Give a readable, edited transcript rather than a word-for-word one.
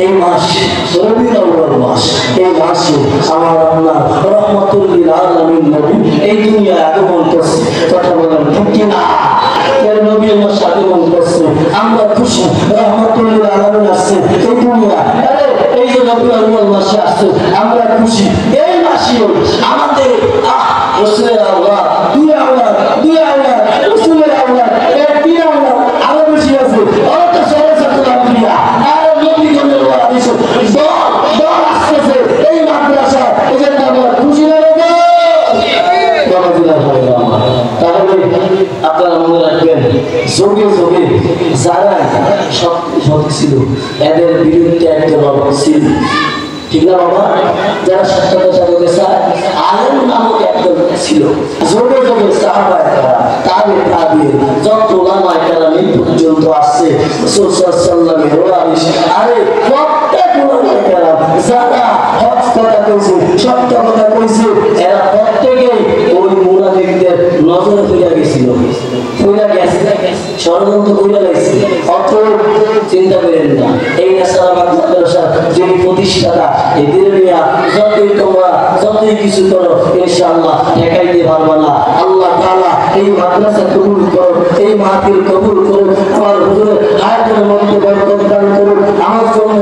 এই মাস রবিউল আউয়াল মাস, এই মাসে আমার আল্লাহ রাহমাতুল লিল আলামিন নবী এই দুনিয়ায় আগমন করছে। কথা বলেন ঠিক কি না? এর নবী মাস আগমন করছে, আমরা খুশি। রাহমাতুল লিল আলামিন আসছে এই দুনিয়া, আরে এই যে রবিউল আউয়াল মাসে আসছে আমরা খুশি। এই মাসে আমাদের রাসূলের আল্লাহ দুই আল্লাহ রাসূলের আল্লাহ এর তিন আল্লাহ আরো বেশি আছে। অত সরাসরি আম্বিয়া আর নবীগণের ওয়ারিস দল আসছে এই মাদ্রাসা, এজন্য আমরা খুশি না রে বাবা। তাহলে আপনারা মনে রাখবেন, যোগে যোগে যারা শক্তি ছিল এদের বিরুদ্ধে একটা দল ছিল, ঠিক না বাবা? যারা সত্যতা সাথে চায় আলেম নামক একদল ছিল, যোগে যোগে সাহাবায়ে কেরাম তাবিঈন যত ওলামায়ে কেরাম এই পর্যন্ত আসছে রাসূল সাল্লাল্লাহু আলাইহি ওয়াসাল্লাম। আরে প্রত্যেক ওলামায়ে কেরাম যারা হক কথা কইছে, সত্য কথা কইছে, এরা প্রত্যেকেই ওই মুনাফিকদের নজরে পড়ে গেছিল, ষড়যন্ত্র করে গেছে। অত চিন্তা করেন না, এই নেশারাবাদ মাদ্রাসার যে প্রতিষ্ঠাতা এদের নিয়ে যতই কিছু করো ইনশাআল্লাহ ঠেকাইতে পারবে না। আল্লাহ তাআলা এই মাদ্রাসা কবুল করো, এই মাহফিল কবুল করো, আমার হুজুরের হায়াতের মধ্যে বরকত দান করুন। আমার জন্য